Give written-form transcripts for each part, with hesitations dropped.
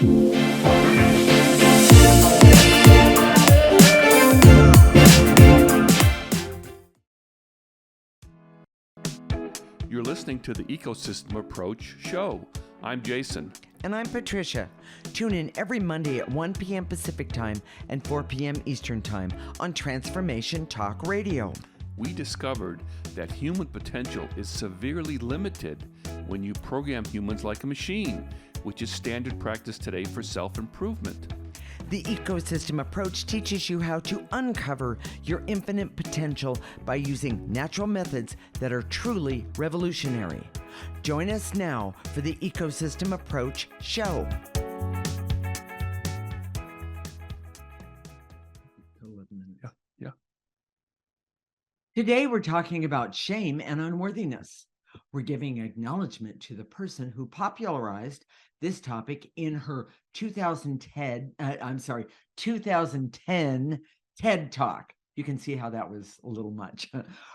You're listening to the Ecosystem Approach show. I'm Jason. And I'm Patricia. Tune in every Monday at 1 p.m. Pacific Time and 4 p.m. Eastern Time on Transformation Talk Radio. We discovered that human potential is severely limited when you program humans like a machine, which is standard practice today for self-improvement. The Ecosystem Approach teaches you how to uncover your infinite potential by using natural methods that are truly revolutionary. Join us now for the Ecosystem Approach show. Yeah. Today we're talking about shame and unworthiness. We're giving acknowledgement to the person who popularized this topic in her 2010 TED Talk. You can see how that was a little much.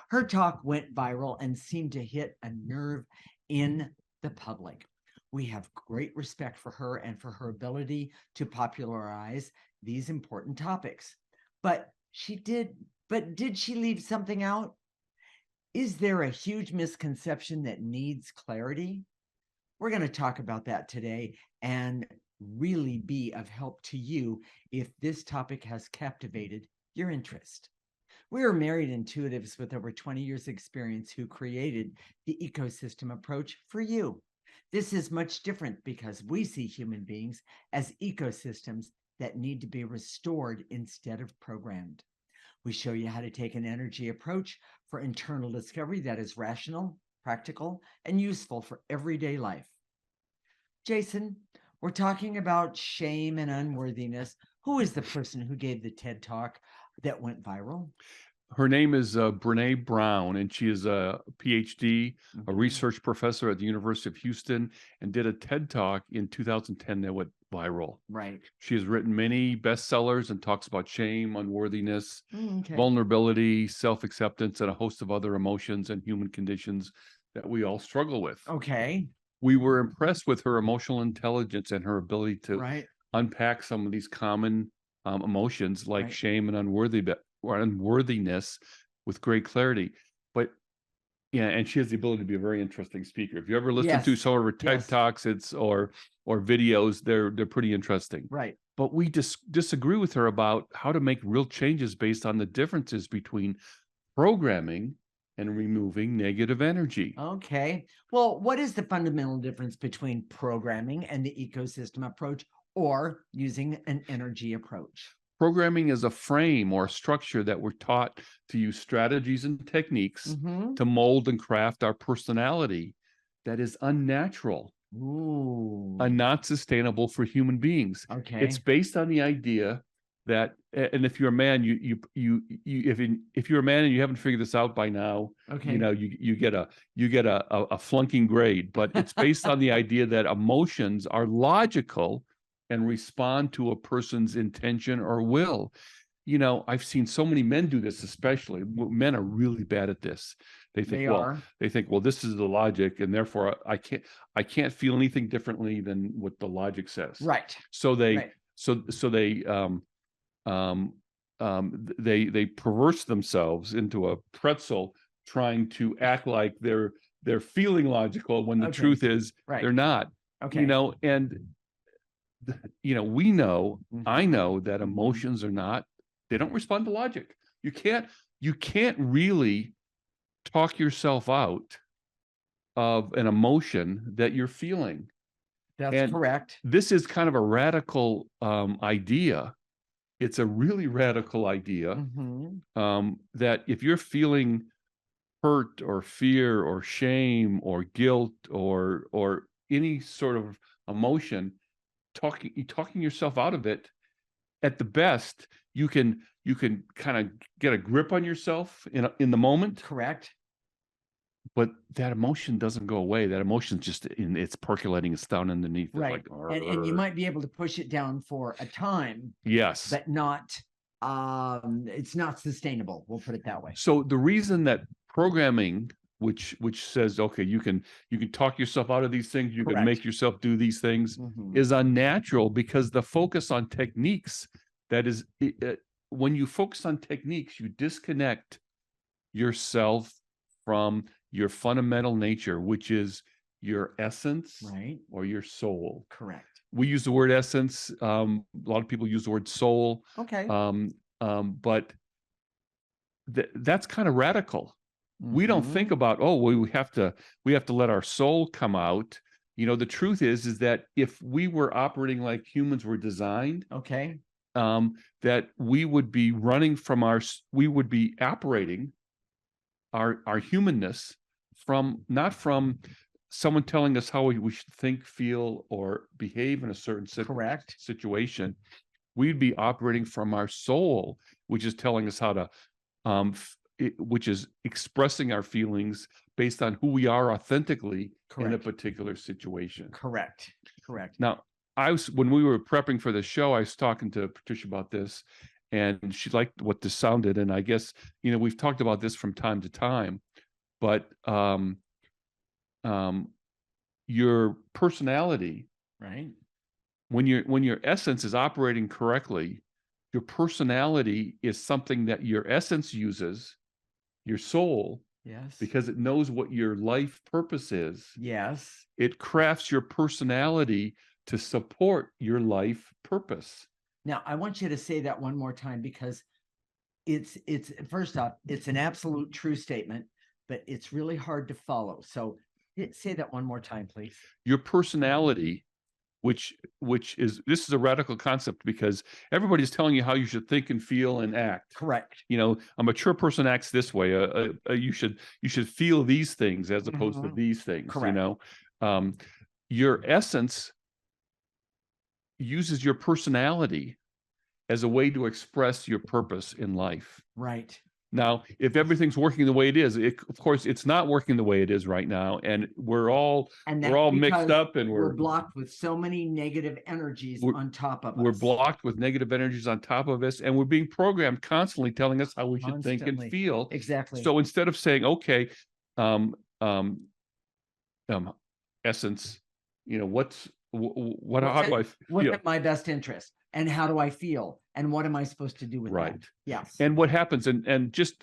Her talk went viral and seemed to hit a nerve in the public. We have great respect for her and for her ability to popularize these important topics. But did she leave something out? Is there a huge misconception that needs clarity? We're going to talk about that today and really be of help to you if this topic has captivated your interest. We are married intuitives with over 20 years experience who created the Ecosystem Approach for you. This is much different because we see human beings as ecosystems that need to be restored instead of programmed. We show you how to take an energy approach for internal discovery that is rational, practical, and useful for everyday life. Jason, we're talking about shame and unworthiness. Who is the person who gave the TED Talk that went viral? Her name is Brene Brown, and she is a PhD, a research professor at the University of Houston, and did a TED Talk in 2010 that went viral. Right. She has written many bestsellers and talks about shame, unworthiness, vulnerability, self-acceptance, and a host of other emotions and human conditions that we all struggle with. Okay. We were impressed with her emotional intelligence and her ability to unpack some of these common emotions like shame and unworthiness with great clarity. But yeah, and she has the ability to be a very interesting speaker. If you ever listen to some of her TED Talks, or videos, they're pretty interesting. Right. But we disagree with her about how to make real changes based on the differences between programming and removing negative energy. Okay. Well, what is the fundamental difference between programming and the Ecosystem Approach or using an energy approach? Programming is a frame or a structure that we're taught to use strategies and techniques to mold and craft our personality that is unnatural and not sustainable for human beings. Okay. It's based on the idea that, and if you're a man, if you're a man and you haven't figured this out by now, you get a flunking grade. But it's based on the idea that emotions are logical and respond to a person's intention or will. I've seen so many men do this, especially men are really bad at this. They think, well, this is the logic, and therefore I can't feel anything differently than what the logic says. Right. So they they perverse themselves into a pretzel, trying to act like they're feeling logical when the truth is they're not. Okay. We know, I know that emotions they don't respond to logic. You can't really talk yourself out of an emotion that you're feeling. That's correct. This is kind of a radical idea. It's a really radical idea that if you're feeling hurt or fear or shame or guilt or any sort of emotion, talking yourself out of it, at the best, you can kind of get a grip on yourself in the moment. Correct. But that emotion doesn't go away. That emotion's just it's percolating. It's down underneath. Right. Like, and you might be able to push it down for a time. Yes. But not, it's not sustainable. We'll put it that way. So the reason that programming which says, okay, you can talk yourself out of these things, you can make Correct. yourself do these things, Mhm. is unnatural, because the focus on techniques, that is, when you focus on techniques, you disconnect yourself from your fundamental nature, which is your essence Right. or your soul. Correct. We use the word essence. A lot of people use the word soul. Okay. But that's kind of radical. We don't think Mhm. about, oh, well, we have to let our soul come out. The truth is that if we were operating like humans were designed, Okay. that we would be we would be operating our humanness not from someone telling us how we should think, feel, or behave in a certain Correct. situation. We'd be operating from our soul, which is telling us how to, which is expressing our feelings based on who we are authentically in a Correct. particular situation. Correct. Correct. Now, when we were prepping for the show, I was talking to Patricia about this, and she liked what this sounded. And I guess, we've talked about this from time to time, but your personality, Right. when your essence is operating correctly, your personality is something that your essence uses, your soul, Yes. because it knows what your life purpose is. Yes. It crafts your personality to support your life purpose. Now, I want you to say that one more time, because it's first off, it's an absolute true statement, but it's really hard to follow. So say that one more time, please. Your personality, which this is a radical concept, because everybody's telling you how you should think and feel and act. Correct. A mature person acts this way. You should feel these things as opposed to Mhm. these things. Correct. Your essence uses your personality as a way to express your purpose in life. Right. Now, if everything's working the way it is, of course, it's not working the way it is right now, and we're all mixed up, and we're blocked with so many negative energies on top of us. We're blocked with negative energies on top of us, and we're being programmed constantly, telling us how we should think and feel. Exactly. So instead of saying, okay, essence, how do I feel? What's my best interest, and how do I feel, and what am I supposed to do with Right. that? Yes. And what happens, and just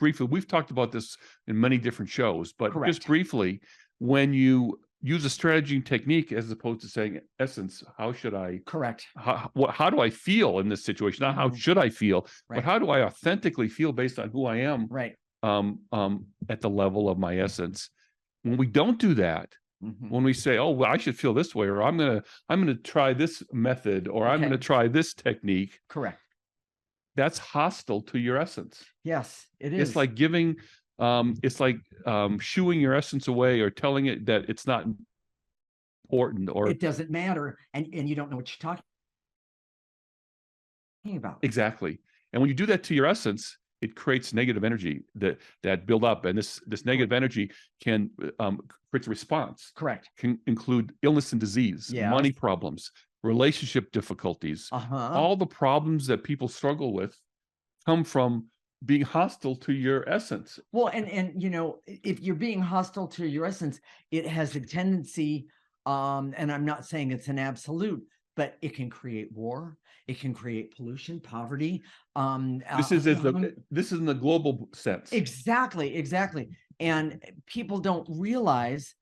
briefly, we've talked about this in many different shows, but Correct. just briefly, when you use a strategy and technique as opposed to saying, essence, how should I? Correct. How do I feel in this situation? Not how should I feel, Right. but how do I authentically feel based on who I am? Right. At the level of my essence. When we don't do that, when we say, oh, well, I should feel this way, or I'm gonna try this method, or I'm gonna try this technique. Correct. That's hostile to your essence. Yes, it is. It's like giving, shooing your essence away, or telling it that it's not important, or it doesn't matter, and you don't know what you're talking about. Exactly. And when you do that to your essence, it creates negative energy that build up, and this negative energy can create a response. Correct. Can include illness and disease, money problems, relationship difficulties. All the problems that people struggle with come from being hostile to your essence. Well, and if you're being hostile to your essence, it has a tendency, and I'm not saying it's an absolute, but it can create war. It can create pollution, poverty. This is in the global sense. Exactly. And people don't realize,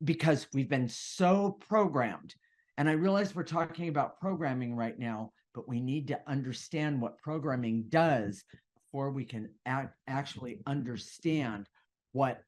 because we've been so programmed. And I realize we're talking about programming right now, but we need to understand what programming does before we can actually understand what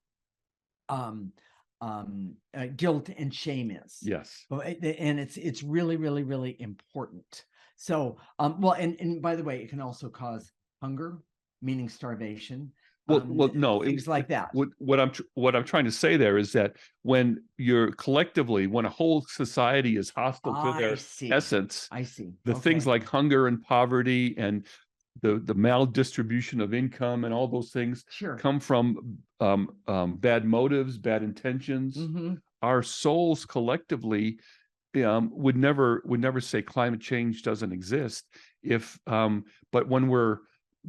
guilt and shame is. Yes. And it's really, really, really important. So, well, and by the way, it can also cause hunger, meaning starvation. Well, no, things like that. What I'm trying to say there is that when when a whole society is hostile to their essence, I see. The things like hunger and poverty and the maldistribution of income and all those things come from bad motives, bad intentions. Our souls collectively would never say climate change doesn't exist, but when we're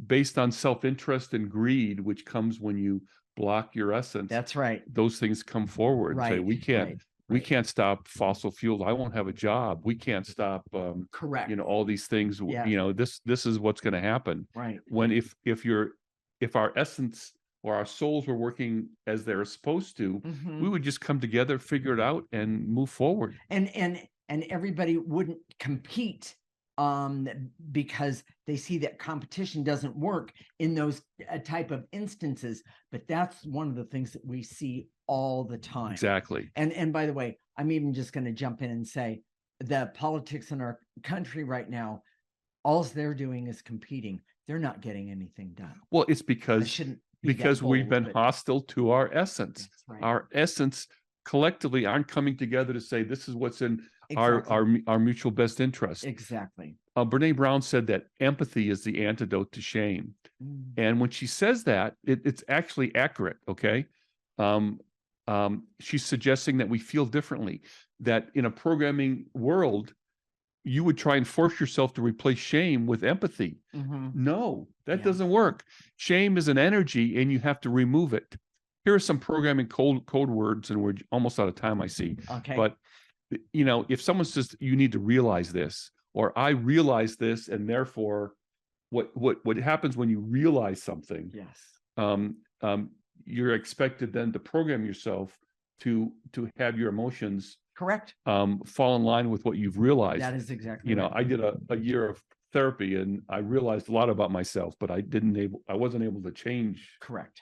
based on self-interest and greed, which comes when you block your essence, That's right. those things come forward and say, Right. we can't stop fossil fuels. I won't have a job. We can't stop, Correct. all these things. Yeah. This is what's going to happen. Right. When if our essence or our souls were working as they're supposed to, we would just come together, figure it out, and move forward. And everybody wouldn't compete because they see that competition doesn't work in those type of instances. But that's one of the things that we see all the time. Exactly. And by the way, I'm even just going to jump in and say the politics in our country right now, all they're doing is competing. They're not getting anything done. Well, it's because we've been hostile to our essence. Right. Our essence collectively aren't coming together to say this is what's in our mutual best interest. Exactly. Brene Brown said that empathy is the antidote to shame. And when she says that, it's actually accurate. Okay. She's suggesting that we feel differently, that in a programming world, you would try and force yourself to replace shame with empathy. No, that doesn't work. Shame is an energy and you have to remove it. Here are some programming code words, and we're almost out of time, I see. Okay. But, if someone says, you need to realize this, or I realize this, and therefore what happens when you realize something, you're expected then to program yourself to have your emotions correct fall in line with what you've realized. That is exactly right. I did a year of therapy and I realized a lot about myself, but I wasn't able to change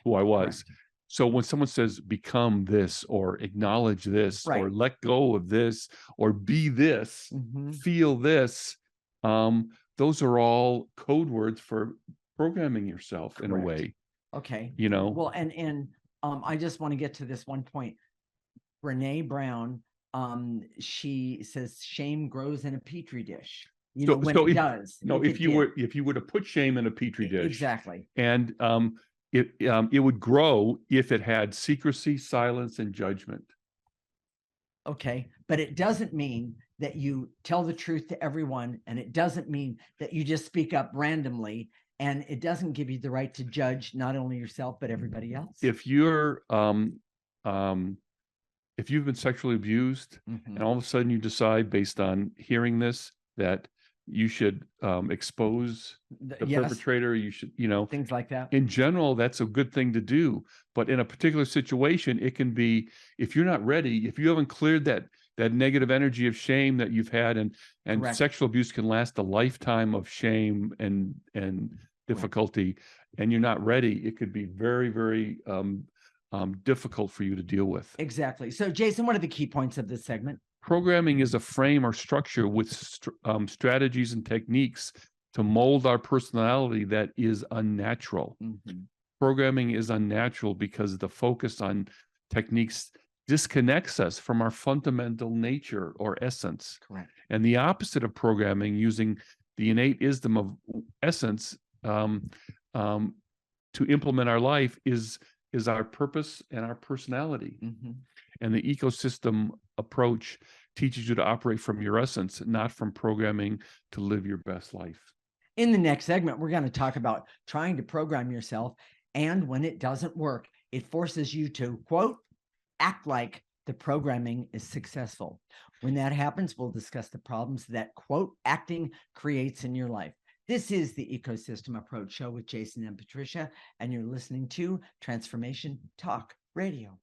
who I was. Correct. So when someone says become this or acknowledge this or let go of this or be this, feel this, those are all code words for programming yourself in a way. Okay. Well, and I just want to get to this one point. Brene Brown, she says shame grows in a petri dish. It does. No, if you were to put shame in a petri dish, exactly, and it would grow if it had secrecy, silence, and judgment. Okay, but it doesn't mean that you tell the truth to everyone, and it doesn't mean that you just speak up randomly, and it doesn't give you the right to judge not only yourself but everybody else. If you're if you've been sexually abused and all of a sudden you decide based on hearing this that you should expose the perpetrator, you should, things like that. In general, that's a good thing to do. But in a particular situation, it can be, if you're not ready, if you haven't cleared that negative energy of shame that you've had, and sexual abuse can last a lifetime of shame and difficulty, and you're not ready, it could be very, very difficult for you to deal with. Exactly. So, Jason, what are the key points of this segment? Programming is a frame or structure with strategies and techniques to mold our personality that is unnatural. Programming is unnatural because the focus on techniques disconnects us from our fundamental nature or essence. Correct. And the opposite of programming, using the innate wisdom of essence to implement our life, is our purpose and our personality. And the ecosystem approach teaches you to operate from your essence, not from programming to live your best life. In the next segment, we're going to talk about trying to program yourself, and when it doesn't work, it forces you to, quote, act like the programming is successful. When that happens, we'll discuss the problems that, quote, acting creates in your life. This is the Ecosystem Approach Show with Jason and Patricia, and you're listening to Transformation Talk Radio.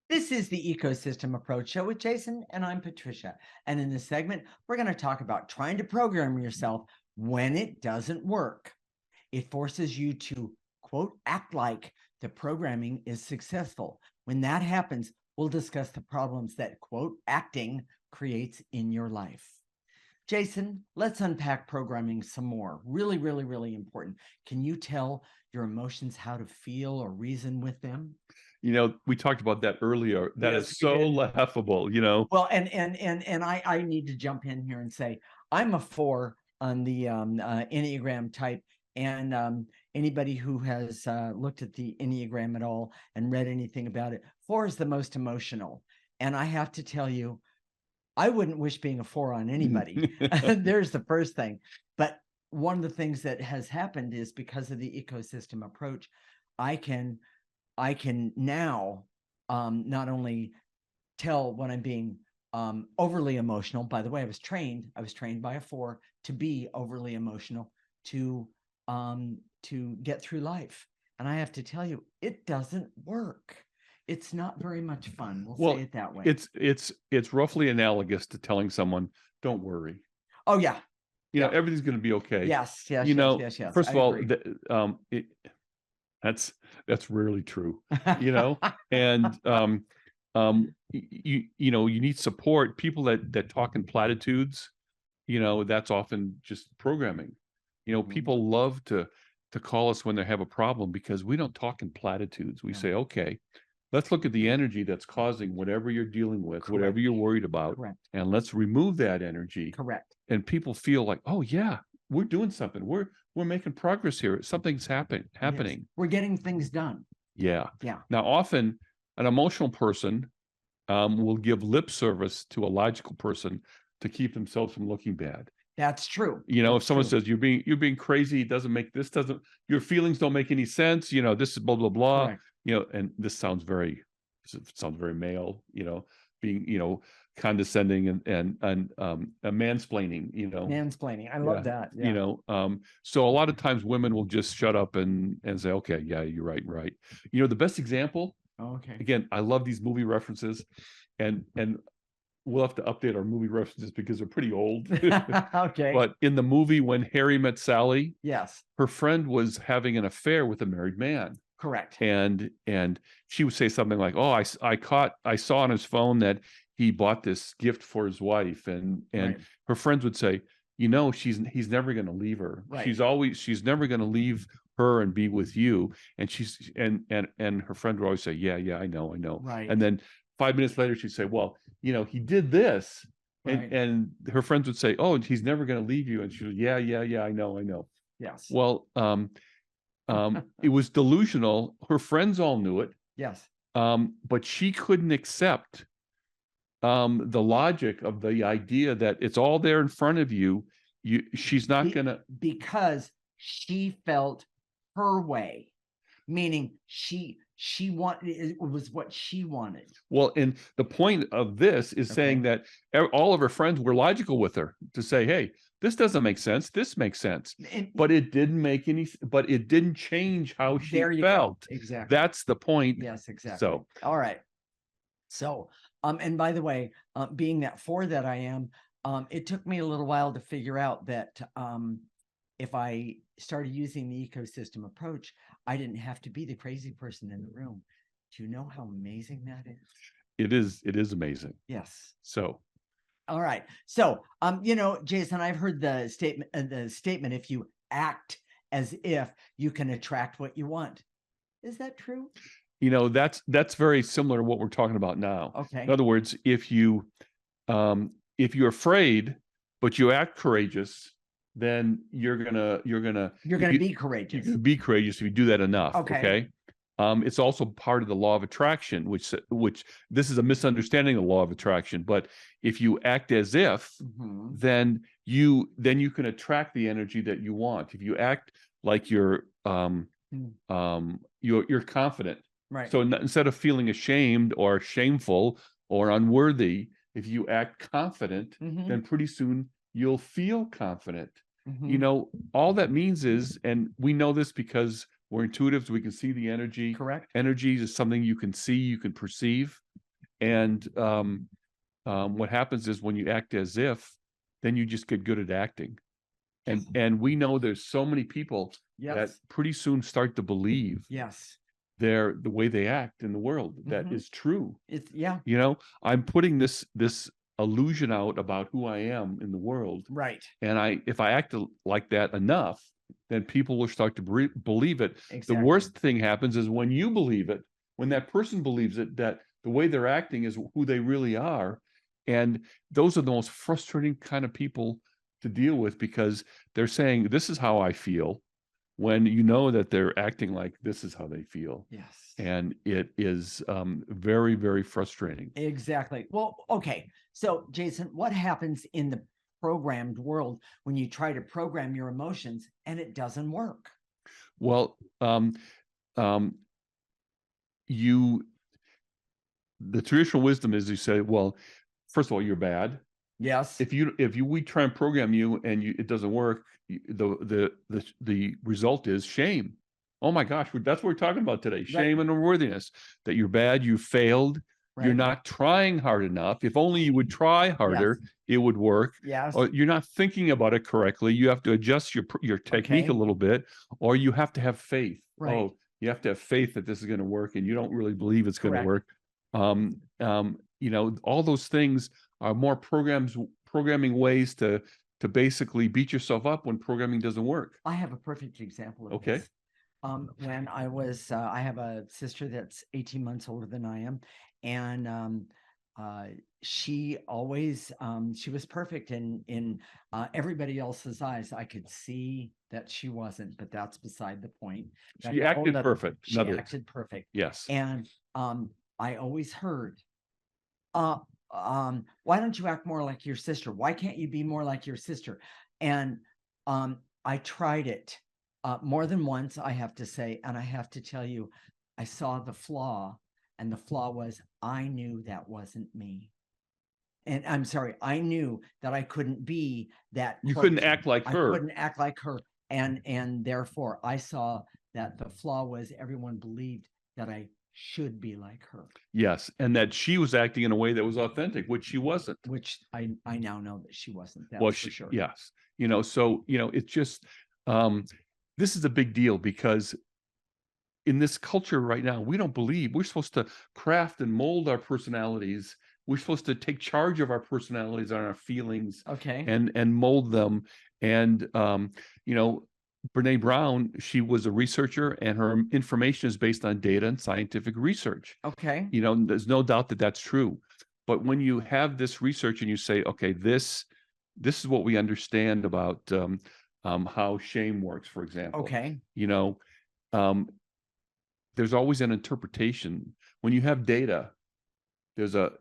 This is the Ecosystem Approach Show with Jason, and I'm Patricia. And in this segment, we're going to talk about trying to program yourself when it doesn't work. It forces you to, quote, act like the programming is successful. When that happens, we'll discuss the problems that, quote, acting creates in your life. Jason, let's unpack programming some more. Really, really, really important. Can you tell your emotions how to feel or reason with them? We talked about that earlier. That is so laughable, Well, and I need to jump in here and say, I'm a 4 on the Enneagram type. And anybody who has looked at the Enneagram at all and read anything about it, 4 is the most emotional. And I have to tell you, I wouldn't wish being a 4 on anybody. There's the first thing. But one of the things that has happened is because of the ecosystem approach, I can now not only tell when I'm being overly emotional. By the way, I was trained by a 4 to be overly emotional to get through life. And I have to tell you, it doesn't work. It's not very much fun. We'll say it that way. It's roughly analogous to telling someone, don't worry. Oh yeah. You know, everything's going to be okay. Yes. Yes. First of all, that's rarely true, you know, and you need support. People that talk in platitudes, you know, that's often just programming. You know, people love to call us when they have a problem because we don't talk in platitudes. We say, okay, let's look at the energy that's causing whatever you're dealing with, whatever you're worried about, and let's remove that energy. Correct. And people feel like, oh yeah, we're doing something. We're making progress here. Something's happening. Yes. We're getting things done. Yeah. Yeah. Now, often an emotional person will give lip service to a logical person to keep themselves from looking bad. That's true. You know, if someone says you're being crazy, your feelings don't make any sense. You know, this is blah blah blah. Correct. You know, and this sounds very male. You know, being condescending and mansplaining. You know, mansplaining. I love that. Yeah. You know, so a lot of times women will just shut up and say, okay, yeah, you're right. You know, the best example. Okay. Again, I love these movie references, and we'll have to update our movie references because they're pretty old. Okay. But in the movie When Harry Met Sally, yes, her friend was having an affair with a married man. Correct. And she would say something like, "Oh, I saw on his phone that he bought this gift for his wife," and her friends would say, "You know, he's never going to leave her. Right. She's never going to leave her and be with you." And she's and her friend would always say, "Yeah, I know." Right. And then 5 minutes later, she'd say, "Well, you know, he did this." And her friends would say, "Oh, he's never going to leave you." And she would, "Yeah, I know." Yes. Well, it was delusional. Her friends all knew it. Yes. But she couldn't accept the logic of the idea that it's all there in front of you. She's not gonna, because she felt her way, meaning she wanted, it was what she wanted. Well, and the point of this is saying that all of her friends were logical with her to say, hey, this doesn't make sense. This makes sense. But it didn't change how she felt. Exactly. That's the point. Yes, exactly. So, all right. So, and by the way, being that 4 that I am, it took me a little while to figure out that if I started using the ecosystem approach, I didn't have to be the crazy person in the room. Do you know how amazing that is? It is amazing. Yes. So, all right. So, you know, Jason, I've heard the statement, if you act as if, you can attract what you want. Is that true? You know, that's very similar to what we're talking about now. Okay. In other words, if you're afraid, but you act courageous, then you're gonna be courageous. You're gonna be courageous if you do that enough. Okay. It's also part of the law of attraction, which this is a misunderstanding of the law of attraction. But if you act as if, then you can attract the energy that you want. If you act like you're confident. Right. So instead of feeling ashamed or shameful or unworthy, if you act confident, then pretty soon you'll feel confident. You know, all that means is, and we know this because we're intuitives, we can see the energy. Correct. Energy is something you can see, you can perceive. And what happens is when you act as if, then you just get good at acting. And we know there's so many people that pretty soon start to believe the way they act in the world that is true. It's you know, I'm putting this illusion out about who I am in the world, right? And if I act like that enough, then people will start to believe it. Exactly. The worst thing happens is when you believe it, when that person believes it, that the way they're acting is who they really are. And those are the most frustrating kind of people to deal with, because they're saying, this is how I feel, when you know that they're acting like this is how they feel. Yes. And it is very, very frustrating. Exactly. Well, okay. So, Jason, what happens in the programmed world when you try to program your emotions and it doesn't work? Well, the traditional wisdom is you say, well, first of all, you're bad. Yes. We try and program you and it doesn't work, the result is shame. Oh my gosh, that's what we're talking about today. Shame Right. and unworthiness, that you're bad, you failed, you're Right. not trying hard enough. If only you would try harder, it would work. Yes. Or you're not thinking about it correctly. You have to adjust your technique a little bit, or you have to have faith. Right. Oh, you have to have faith that this is going to work, and you don't really believe it's going to Correct. work. All those things are more programming ways to basically beat yourself up when programming doesn't work. I have a perfect example of Okay. this. When I was, I have a sister that's 18 months older than I am, and she always, she was perfect in everybody else's eyes. I could see that she wasn't, but that's beside the point. She acted perfect. She acted perfect. Yes. And I always heard, why don't you act more like your sister? Why can't you be more like your sister? And I tried it more than once, I have to say, and I have to tell you, I saw the flaw, and the flaw was I knew that wasn't me. And I'm sorry, I knew that I couldn't be that. You couldn't act like her. I couldn't act like her. And therefore I saw that the flaw was everyone believed that I should be like her. Yes, and that she was acting in a way that was authentic, which she wasn't. Which I now know that she wasn't. That's for sure. Yes. So it's just this is a big deal, because in this culture right now, we don't believe we're supposed to craft and mold our personalities. We're supposed to take charge of our personalities and our feelings, Okay. and mold them. And Brene Brown, she was a researcher, and her information is based on data and scientific research. Okay. There's no doubt that that's true. But when you have this research and you say, okay, this is what we understand about how shame works, for example. Okay. There's always an interpretation. When you have data, there's a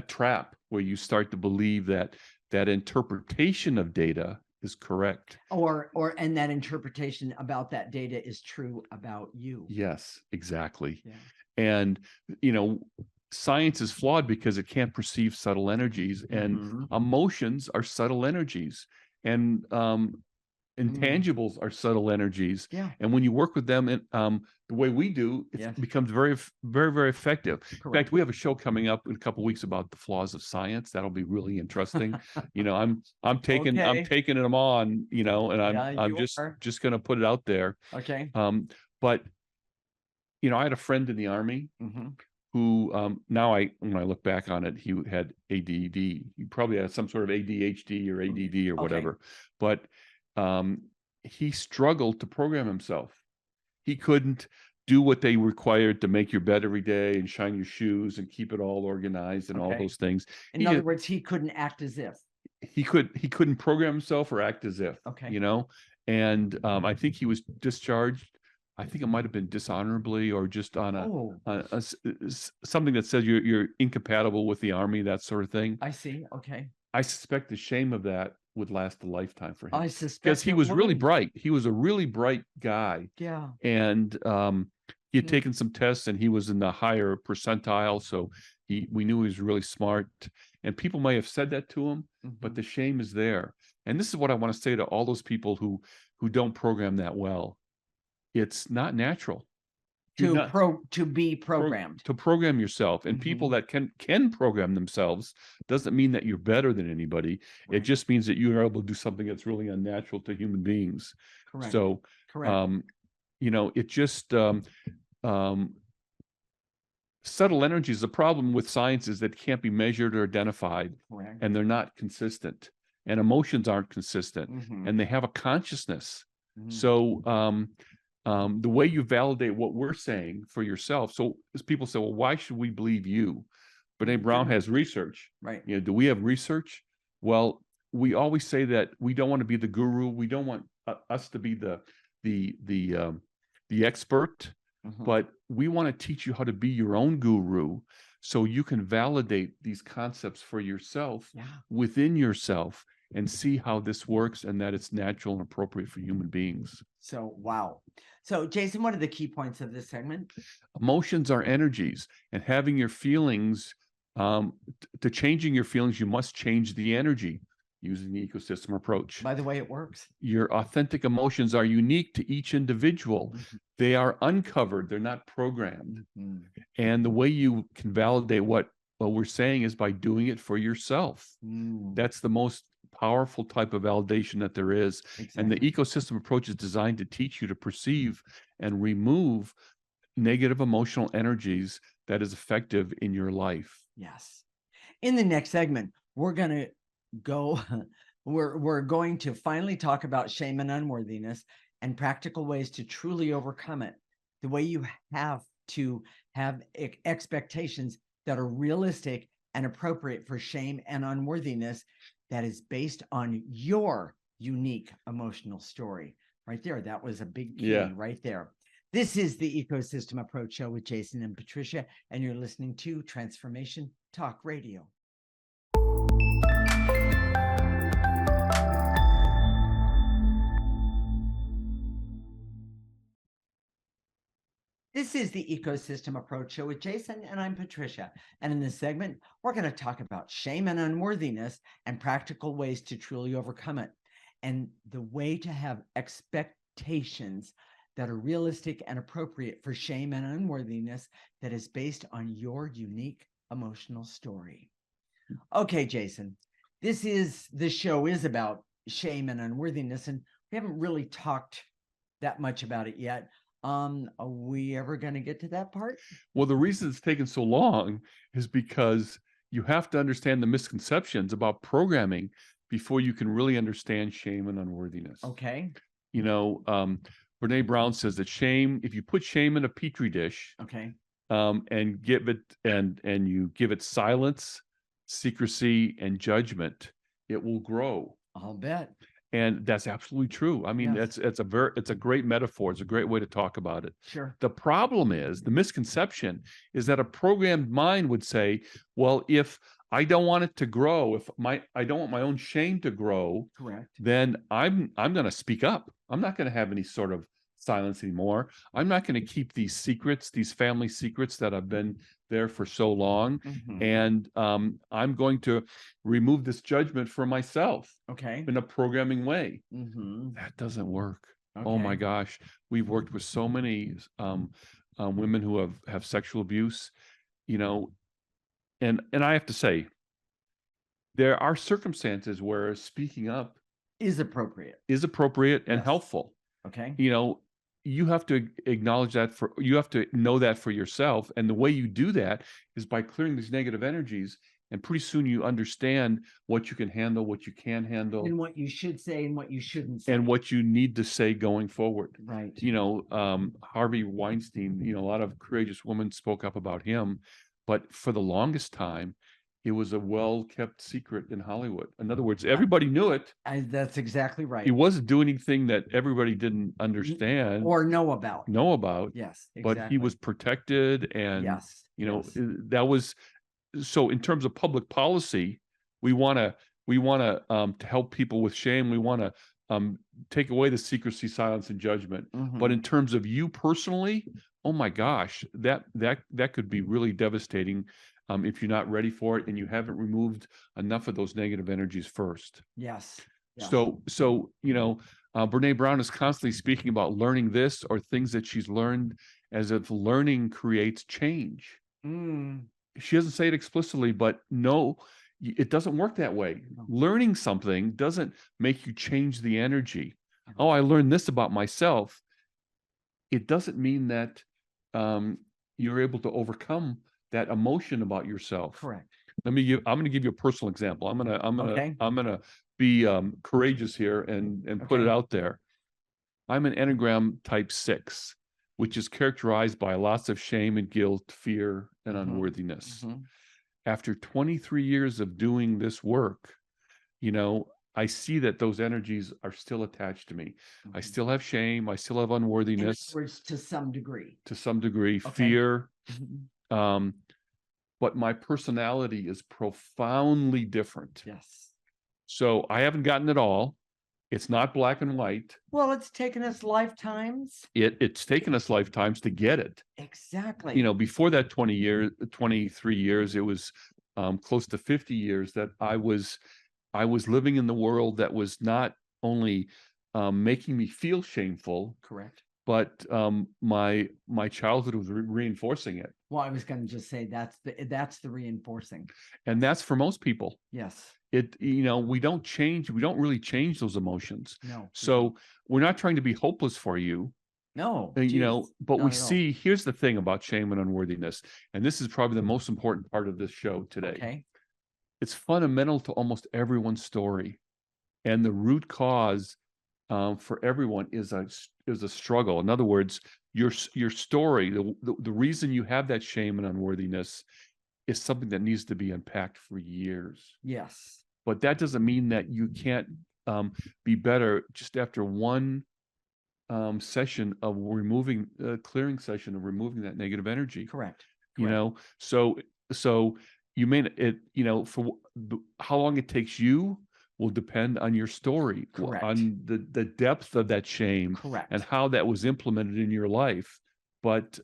trap where you start to believe that interpretation of data is correct, and that interpretation about that data is true about you. Yes, exactly. Yeah. And science is flawed because it can't perceive subtle energies, and emotions are subtle energies, and intangibles are subtle energies. Yeah. And when you work with them the way we do, it becomes very, very, very effective. Correct. In fact, we have a show coming up in a couple of weeks about the flaws of science. That'll be really interesting. I'm taking them on, and I'm just going to put it out there. Okay. But I had a friend in the Army who now when I look back on it, he had ADD. He probably had some sort of ADHD or ADD or whatever. But he struggled to program himself. He couldn't do what they required to make your bed every day and shine your shoes and keep it all organized and all those things. In other words, he couldn't act as if. He couldn't program himself or act as if. Okay. And I think he was discharged. I think it might have been dishonorably, or just on something that says you're incompatible with the Army, that sort of thing. I see. Okay. I suspect the shame of that would last a lifetime for him. I suspect, because he was really bright. He was a really bright guy. Yeah. And he had taken some tests, and he was in the higher percentile. So we knew he was really smart. And people may have said that to him, but the shame is there. And this is what I want to say to all those people who don't program that well. It's not natural to be programmed. To program yourself. And people that can program themselves doesn't mean that you're better than anybody. Right. It just means that you are able to do something that's really unnatural to human beings. Correct. So, it just subtle energies. The problem with science is that it can't be measured or identified. Correct. And they're not consistent, and emotions aren't consistent, and they have a consciousness. So, the way you validate what we're saying for yourself. So as people say, well, why should we believe you? Brene Brown has research. Right. Do we have research? Well, we always say that we don't want to be the guru. We don't want us to be the expert. but we want to teach you how to be your own guru so you can validate these concepts for yourself within yourself and see how this works and that it's natural and appropriate for human beings. So, wow. So, Jason, what are the key points of this segment? Emotions are energies, and having your feelings, to changing your feelings, you must change the energy using the ecosystem approach. By the way, it works. Your authentic emotions are unique to each individual. They are uncovered. They're not programmed. And the way you can validate what we're saying is by doing it for yourself. That's the most powerful type of validation that there is. And the ecosystem approach is designed to teach you to perceive and remove negative emotional energies that is effective in your life. Yes. In the next segment, we're going to go, we're going to finally talk about shame and unworthiness and practical ways to truly overcome it. The way you have to have expectations that are realistic and appropriate for shame and unworthiness that is based on your unique emotional story. Right there. That was a big key right there. This is the Ecosystem Approach Show with Jason and Patricia, and you're listening to Transformation Talk Radio. This is the Ecosystem Approach Show with Jason, and I'm Patricia. And in this segment, we're going to talk about shame and unworthiness and practical ways to truly overcome it. And the way to have expectations that are realistic and appropriate for shame and unworthiness that is based on your unique emotional story. Okay, Jason, this show is about shame and unworthiness, and we haven't really talked that much about it yet. Are we ever going to get to that part? Well, the reason it's taken so long is because you have to understand the misconceptions about programming before you can really understand shame and unworthiness. Okay. You know, Brene Brown says that shame, if you put shame in a petri dish, and give it and you give it silence, secrecy, and judgment, it will grow. I'll bet. And that's absolutely true. I mean, it's a great metaphor. It's a great way to talk about it. Sure. The problem is, the misconception is that a programmed mind would say, well, if I don't want it to grow, if I don't want my own shame to grow, correct, then I'm going to speak up. I'm not going to have any sort of silence anymore. I'm not going to keep these secrets, these family secrets that have been there for so long. And I'm going to remove this judgment for myself in a programming way. That doesn't work. Oh my gosh. We've worked with so many women who have sexual abuse, you know, and I have to say, there are circumstances where speaking up is appropriate and helpful. You know, you have to acknowledge that you have to know that for yourself. And the way you do that is by clearing these negative energies. And pretty soon you understand what you can handle, what you can't handle. And what you should say and what you shouldn't say. And what you need to say going forward. Right. You know, Harvey Weinstein, you know, a lot of courageous women spoke up about him. But for the longest time, it was a well-kept secret in Hollywood. In other words, everybody knew it. That's exactly right. He wasn't doing anything that everybody didn't understand or know about. Yes, exactly. But he was protected, and you know, that was so. In terms of public policy, we want to help people with shame. We want to take away the secrecy, silence, and judgment. But in terms of you personally, oh my gosh, that could be really devastating. If you're not ready for it and you haven't removed enough of those negative energies first. So, you know, Brene Brown is constantly speaking about learning this or things that she's learned, as if learning creates change. She doesn't say it explicitly, but no, it doesn't work that way. Learning something doesn't make you change the energy. Oh, I learned this about myself. It doesn't mean that you're able to overcome that emotion about yourself. Correct. I'm going to give you a personal example. I'm going to be courageous here and put it out there. I'm an Enneagram type 6, which is characterized by lots of shame and guilt, fear, and unworthiness. After 23 years of doing this work, you know, I see that those energies are still attached to me. I Mhm. still have shame. I still have In other unworthiness words, to some degree. to some degree, Okay. fear. Mhm. Um, but my personality is profoundly different. Yes. So I haven't gotten it all. It's not black and white. Well, it's taken us lifetimes. It's taken us lifetimes to get it. Exactly. Before that 20 years, 23 years, it was close to 50 years that I was living in the world that was not only making me feel shameful, Correct. but my childhood was reinforcing it. Well, I was going to just say that's the reinforcing. And that's for most people. Yes. We don't really change those emotions. No. So we're not trying to be hopeless for you. No. But we not at all. see, here's the thing about shame and unworthiness, and this is probably the most important part of this show today. Okay. It's fundamental to almost everyone's story, and the root cause for everyone is a struggle. In other words, your story, the reason you have that shame and unworthiness is something that needs to be unpacked for years. Yes. But that doesn't mean that you can't be better just after one session of clearing session of removing that negative energy. Correct. So you may for how long it takes you will depend on your story, Correct. on the depth of that shame, Correct. and how that was implemented in your life. But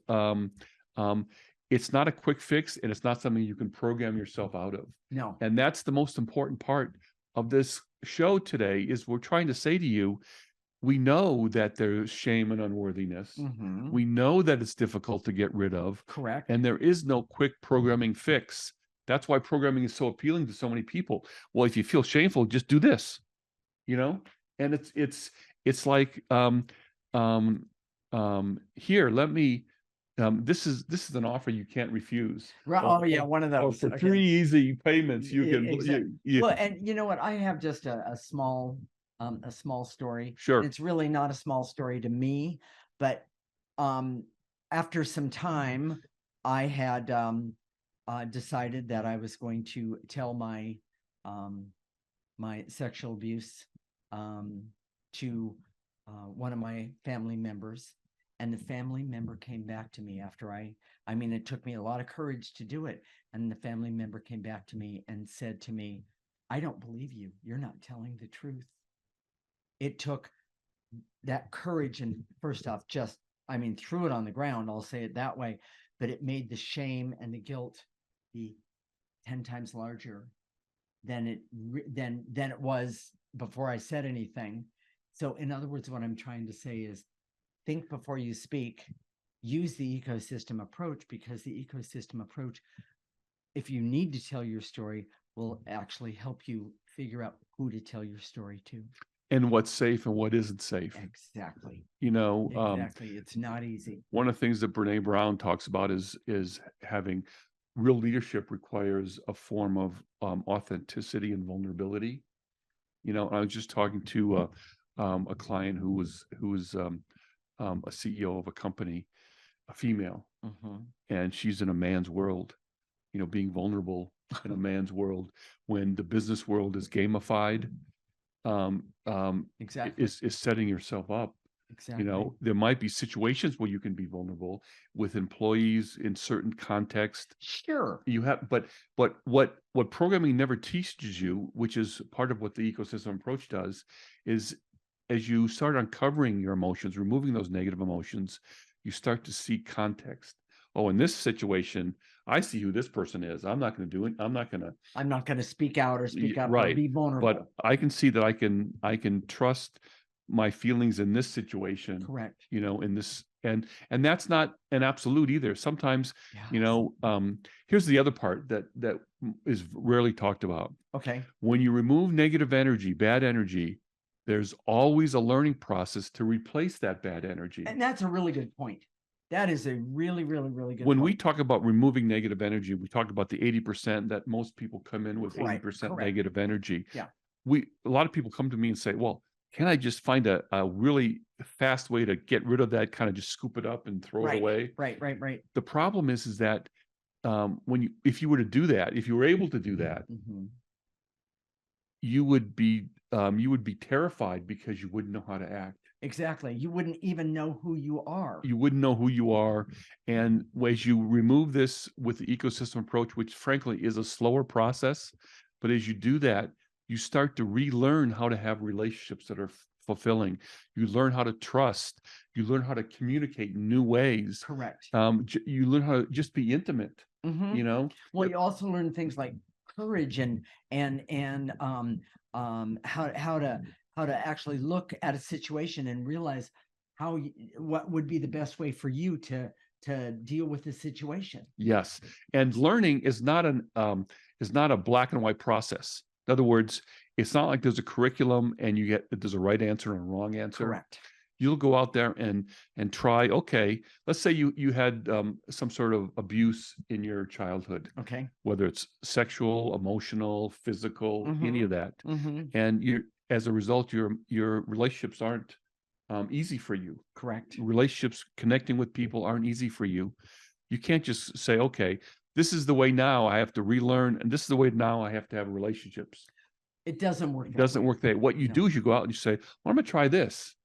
it's not a quick fix, and it's not something you can program yourself out of. No. And that's the most important part of this show today, is we're trying to say to you, we know that there's shame and unworthiness. Mhm. We know that it's difficult to get rid of. Correct. And there is no quick programming fix. That's why programming is so appealing to so many people. Well, if you feel shameful, just do this, and it's like, here, let me, this is an offer you can't refuse. Oh yeah, one of those. For Okay. 3 easy payments, you can, Exactly. Well, and you know what? I have just a small story. Sure. It's really not a small story to me, but after some time, I had decided that I was going to tell my my sexual abuse to one of my family members, and the family member came back to me after I mean, it took me a lot of courage to do it. And the family member came back to me and said to me, "I don't believe you. You're not telling the truth." It took that courage, and first off, threw it on the ground. I'll say it that way, but it made the shame and the guilt be 10 times larger than it was before I said anything. So in other words, what I'm trying to say is, think before you speak. Use the ecosystem approach, because the ecosystem approach, if you need to tell your story, will actually help you figure out who to tell your story to. And what's safe and what isn't safe. Exactly. Exactly. It's not easy. One of the things that Brene Brown talks about is having real leadership requires a form of authenticity and vulnerability. I was just talking to a client who was a CEO of a company, a female, and she's in a man's world. Being vulnerable in a man's world when the business world is gamified, Exactly. is setting yourself up. Exactly. There might be situations where you can be vulnerable with employees in certain context. Sure. But what programming never teaches you, which is part of what the ecosystem approach does, is as you start uncovering your emotions, removing those negative emotions, you start to see context. Oh, in this situation, I see who this person is. I'm not going to do it. I'm not going to speak out or speak up or right. be vulnerable. But I can see that I can trust my feelings in this situation. Correct. In this, and that's not an absolute either. Sometimes, Yes. Here's the other part that is rarely talked about. Okay. When you remove negative energy, bad energy, there's always a learning process to replace that bad energy. And that's a really good point. That is a really, really, really good When point. we talk about removing negative energy, we talk about the 80% that most people come in with. Correct. 80% negative energy. Yeah. A lot of people come to me and say, well, can I just find a really fast way to get rid of that, kind of just scoop it up and throw it away? Right. The problem is that if you were to do that, if you were able to do that, you would be you would be terrified because you wouldn't know how to act. Exactly. You wouldn't even know who you are. You wouldn't know who you are. And as you remove this with the ecosystem approach, which frankly is a slower process, but as you do that, you start to relearn how to have relationships that are fulfilling. You learn how to trust. You learn how to communicate in new ways. Correct. You learn how to just be intimate. Mhm. You know. Well, you also learn things like courage and how to actually look at a situation and realize what would be the best way for you to deal with the situation. Yes, and learning is not a black and white process. In other words, it's not like there's a curriculum and there's a right answer and a wrong answer. Correct. You'll go out there and try. Okay, let's say you had some sort of abuse in your childhood. Okay. Whether it's sexual, emotional, physical, any of that, and as a result, your relationships aren't easy for you. Correct. Relationships, connecting with people aren't easy for you. You can't just say, okay, this is the way now I have to relearn, and this is the way now I have to have relationships. It doesn't work. It doesn't work that way. What you do is you go out and you say, well, I'm going to try this.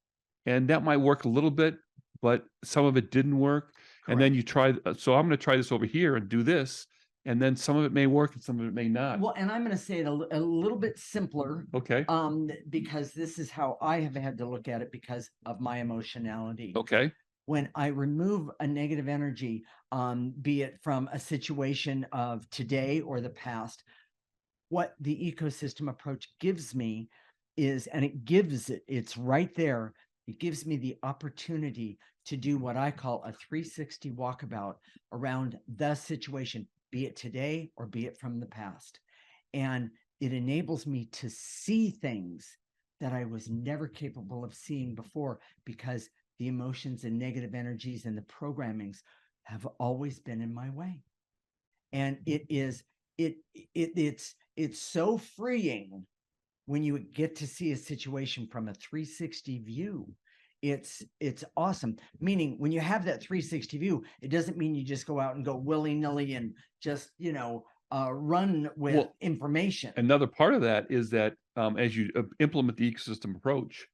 And that might work a little bit, but some of it didn't work. Correct. And then you try, so I'm going to try this over here and do this. And then some of it may work and some of it may not. Well, and I'm going to say it a little bit simpler. Okay. Because this is how I have had to look at it because of my emotionality. Okay. When I remove a negative energy, be it from a situation of today or the past, what the ecosystem approach gives me is, and it's right there. It gives me the opportunity to do what I call a 360 walkabout around the situation, be it today or be it from the past. And it enables me to see things that I was never capable of seeing before, because the emotions and negative energies and the programmings have always been in my way. And it's so freeing when you get to see a situation from a 360 view. It's awesome. Meaning when you have that 360 view, it doesn't mean you just go out and go willy-nilly and just, run with information. Another part of that is that as you implement the ecosystem approach,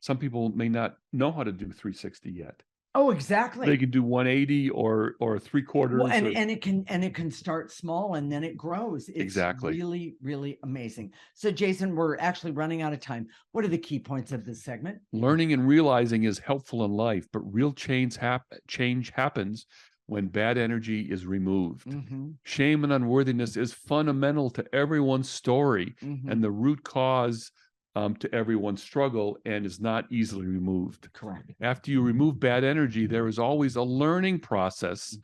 some people may not know how to do 360 yet. Oh, exactly. They can do 180 or 3/4. Well, and it can start small and then it grows. It's exactly really, really amazing. So, Jason, we're actually running out of time. What are the key points of this segment? Learning and realizing is helpful in life, but real change happens when bad energy is removed. Shame and unworthiness is fundamental to everyone's story and the root cause to everyone's struggle, and is not easily removed. Correct. After you remove bad energy, there is always a learning process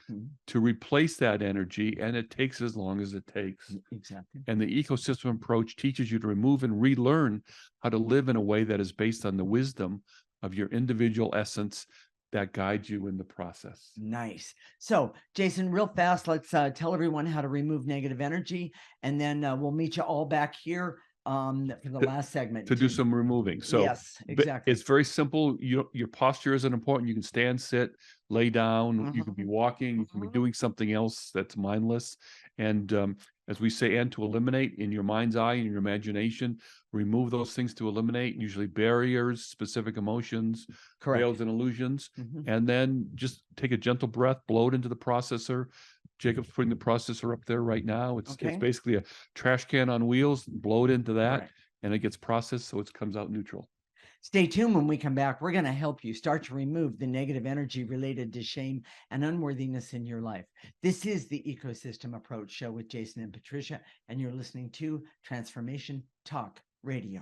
to replace that energy, and it takes as long as it takes. Exactly. And the ecosystem approach teaches you to remove and relearn how to live in a way that is based on the wisdom of your individual essence that guides you in the process. Nice. So, Jason, real fast, let's tell everyone how to remove negative energy, and then we'll meet you all back here for the last segment to do some removing. So yes, exactly. It's very simple. Your posture isn't important. You can stand, sit, lay down. You can be walking. You can be doing something else that's mindless. And as we say, and to eliminate in your mind's eye and your imagination, remove those things to eliminate, usually barriers, specific emotions, veils and illusions. And then just take a gentle breath, blow it into the processor. Jacob's putting the processor up there right now. It's basically a trash can on wheels. Blow it into that, and it gets processed, so it comes out neutral. Stay tuned. When we come back, we're going to help you start to remove the negative energy related to shame and unworthiness in your life. This is the Ecosystem Approach Show with Jason and Patricia, and you're listening to Transformation Talk Radio.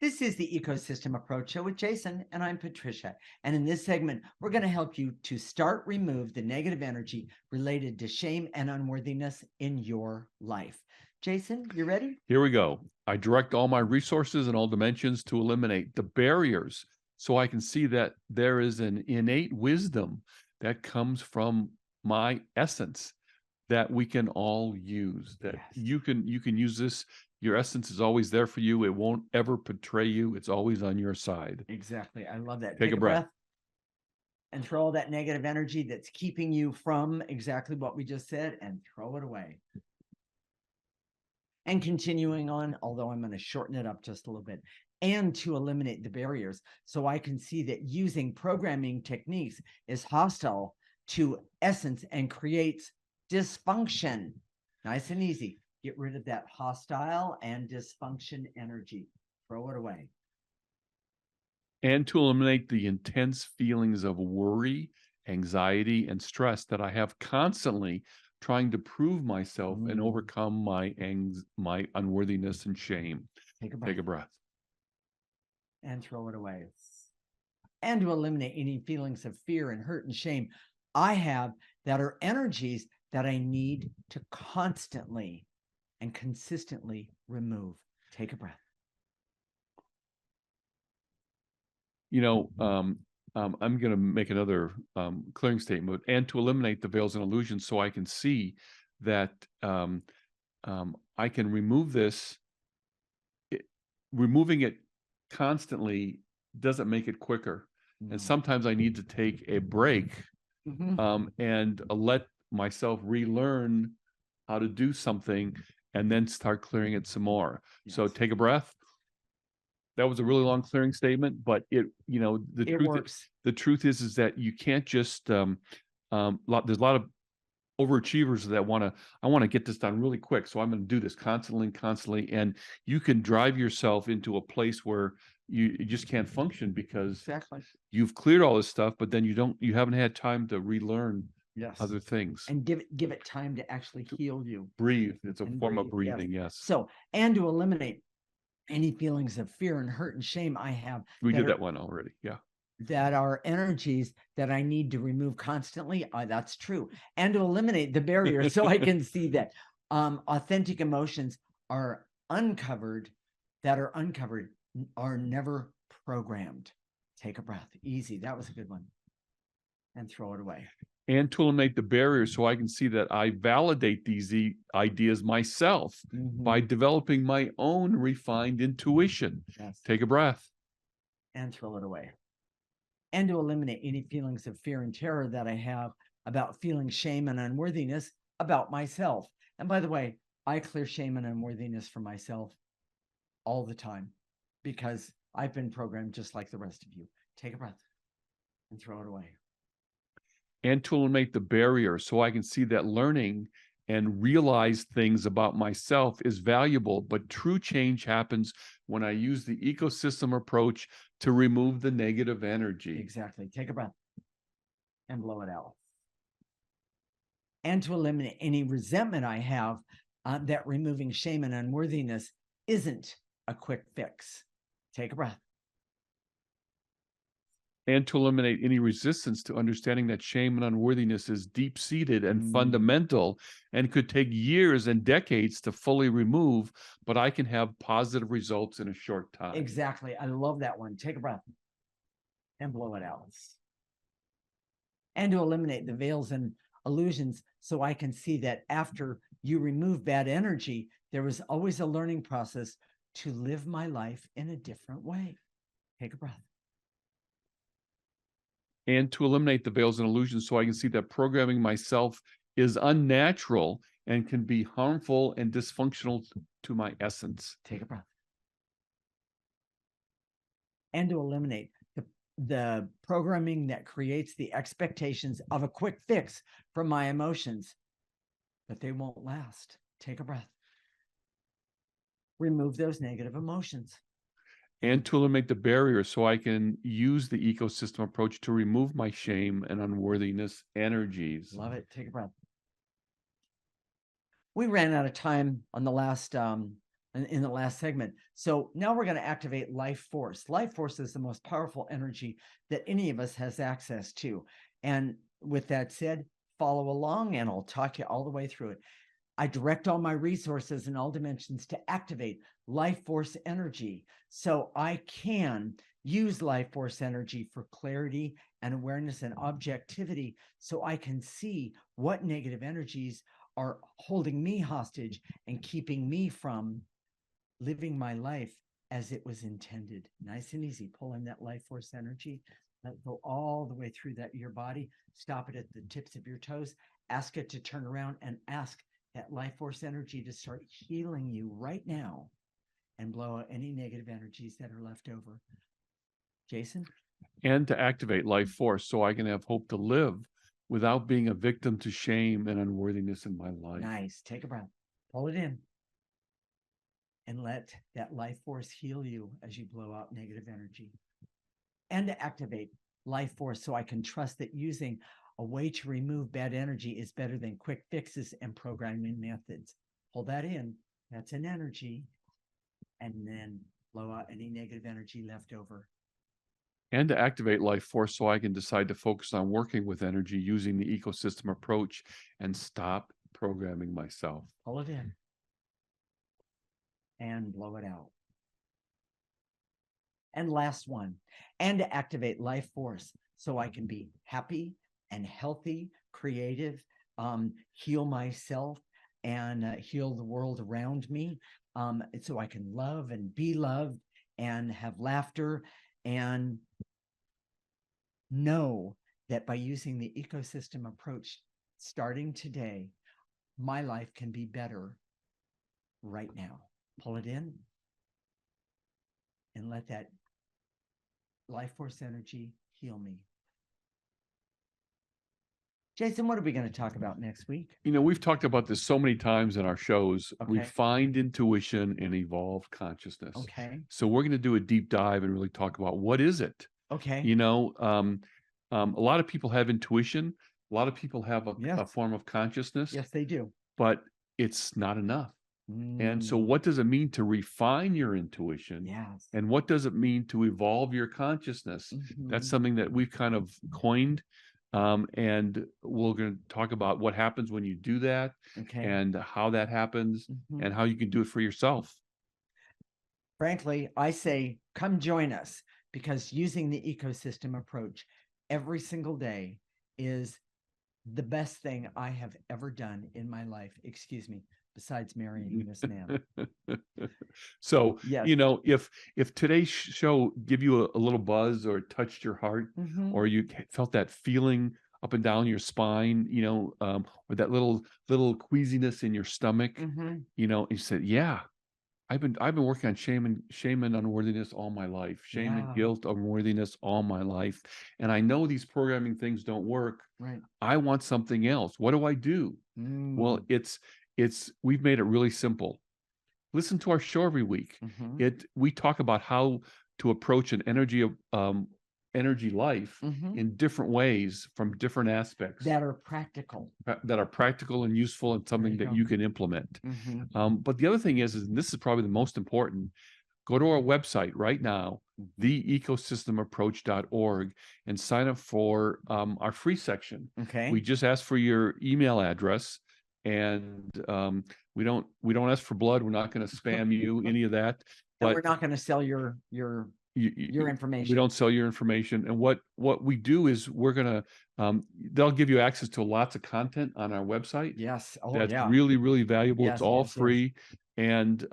This is the Ecosystem Approach Show with Jason, and I'm Patricia. And in this segment, we're going to help you to start remove the negative energy related to shame and unworthiness in your life. Jason, you ready? Here we go. I direct all my resources in all dimensions to eliminate the barriers, so I can see that there is an innate wisdom that comes from my essence that we can all use, that you can use this. Your essence is always there for you. It won't ever betray you. It's always on your side. Exactly. I love that. Take a breath. And throw all that negative energy that's keeping you from exactly what we just said, and throw it away. And continuing on, although I'm going to shorten it up just a little bit, and to eliminate the barriers. So I can see that using programming techniques is hostile to essence and creates dysfunction. Nice and easy. Get rid of that hostile and dysfunction energy. Throw it away. And to eliminate the intense feelings of worry, anxiety, and stress that I have constantly trying to prove myself and overcome my unworthiness and shame. Take a breath. Take a breath. And throw it away. And to eliminate any feelings of fear and hurt and shame I have that are energies that I need to constantly and consistently remove. Take a breath. You know, I'm going to make another clearing statement, and to eliminate the veils and illusions so I can see that I can remove this. Removing it constantly doesn't make it quicker. And sometimes I need to take a break and let myself relearn how to do something and then start clearing it some more. Yes. So take a breath. That was a really long clearing statement, but it the truth is that you can't just there's a lot of overachievers that I want to get this done really quick, so I'm going to do this constantly, and you can drive yourself into a place where you just can't function because you've cleared all this stuff, but then you haven't had time to relearn other things and give it time to actually heal you. Breathe. It's a form of breathing. Yes. So, and to eliminate any feelings of fear and hurt and shame I have. We did that one already. Yeah. That are energies that I need to remove constantly. That's true. And to eliminate the barrier so I can see that authentic emotions are uncovered, are never programmed. Take a breath. Easy. That was a good one. And throw it away. And to eliminate the barriers so I can see that I validate these ideas myself by developing my own refined intuition. Yes. Take a breath. And throw it away. And to eliminate any feelings of fear and terror that I have about feeling shame and unworthiness about myself. And by the way, I clear shame and unworthiness for myself all the time because I've been programmed just like the rest of you. Take a breath and throw it away. And to eliminate the barrier so I can see that learning and realize things about myself is valuable, but true change happens when I use the ecosystem approach to remove the negative energy. Exactly. Take a breath and blow it out. And to eliminate any resentment I have that removing shame and unworthiness isn't a quick fix. Take a breath. And to eliminate any resistance to understanding that shame and unworthiness is deep-seated and fundamental and could take years and decades to fully remove, but I can have positive results in a short time. Exactly. I love that one. Take a breath and blow it out. And to eliminate the veils and illusions so I can see that after you remove bad energy, there was always a learning process to live my life in a different way. Take a breath. And to eliminate the veils and illusions so I can see that programming myself is unnatural and can be harmful and dysfunctional to my essence. Take a breath. And to eliminate the programming that creates the expectations of a quick fix from my emotions, but they won't last. Take a breath. Remove those negative emotions. And to eliminate the barrier so I can use the ecosystem approach to remove my shame and unworthiness energies. Love it. Take a breath. We ran out of time on the last in the last segment. So now we're going to activate life force. Life force is the most powerful energy that any of us has access to. And with that said, follow along and I'll talk you all the way through it. I direct all my resources in all dimensions to activate life force energy so I can use life force energy for clarity and awareness and objectivity so I can see what negative energies are holding me hostage and keeping me from living my life as it was intended. Nice and easy. Pull in that life force energy. Let it go all the way through your body. Stop it at the tips of your toes. Ask it to turn around and ask that life force energy to start healing you right now and blow out any negative energies that are left over. Jason? And to activate life force so I can have hope to live without being a victim to shame and unworthiness in my life. Nice. Take a breath. Pull it in. And let that life force heal you as you blow out negative energy. And to activate life force so I can trust that using a way to remove bad energy is better than quick fixes and programming methods. Hold that in. That's an energy. And then blow out any negative energy left over. And to activate life force so I can decide to focus on working with energy using the ecosystem approach and stop programming myself. Pull it in. And blow it out. And last one, and to activate life force so I can be happy and healthy, creative, heal myself and heal the world around me, so I can love and be loved and have laughter and know that by using the ecosystem approach starting today, my life can be better right now. Pull it in and let that life force energy heal me. Jason, what are we going to talk about next week? You know, we've talked about this so many times in our shows. Okay. Refined intuition and evolved consciousness. Okay. So we're going to do a deep dive and really talk about what is it? Okay. You know, a lot of people have intuition. A lot of people have a form of consciousness. Yes, they do. But it's not enough. And so what does it mean to refine your intuition? Yes. And what does it mean to evolve your consciousness? That's something that we've kind of coined. And we're going to talk about what happens when you do that, and how that happens, and how you can do it for yourself. Frankly, I say, come join us, because using the ecosystem approach every single day is the best thing I have ever done in my life. Excuse me. Besides marrying this man. So, yes. You know, if today's show give you a little buzz or touched your heart, or you felt that feeling up and down your spine, you know, or that little queasiness in your stomach, you know, and you said, yeah, I've been working on shame and unworthiness all my life, shame and guilt, unworthiness all my life, and I know these programming things don't work. Right. I want something else. What do I do? Well, we've made it really simple. Listen to our show every week. We talk about how to approach an energy life in different ways from different aspects that are practical and useful, and something that you can implement. But the other thing is, and this is probably the most important, go to our website right now, theecosystemapproach.org, and sign up for our free section. We just ask for your email address, and we don't ask for blood. We're not going to spam you, any of that. But we're not going to sell your information. We don't sell your information. And what we do is we're going to, they'll give you access to lots of content on our website. Yes. That's really, really valuable. Yes, it's all free. And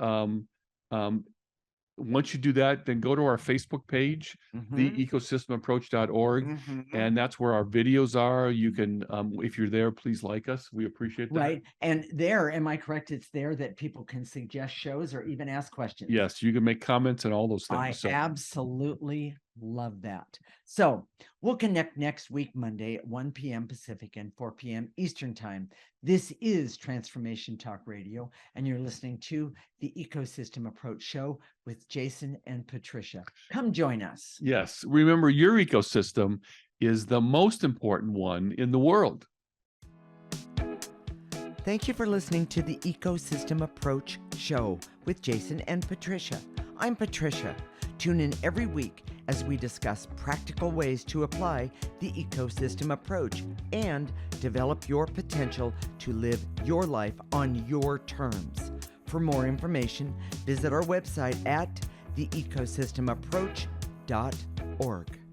once you do that, then go to our Facebook page, theecosystemapproach.org, and that's where our videos are. You can, if you're there, please like us. We appreciate that. Right. And there, am I correct? It's there that people can suggest shows or even ask questions. Yes, you can make comments and all those things. I absolutely love that. So we'll connect next week, Monday at 1 p.m. Pacific and 4 p.m. Eastern Time. This is Transformation Talk Radio, and you're listening to the Ecosystem Approach Show with Jason and Patricia. Come join us. Yes. Remember, your ecosystem is the most important one in the world. Thank you for listening to the Ecosystem Approach Show with Jason and Patricia. I'm Patricia. Tune in every week as we discuss practical ways to apply the ecosystem approach and develop your potential to live your life on your terms. For more information, visit our website at theecosystemapproach.org.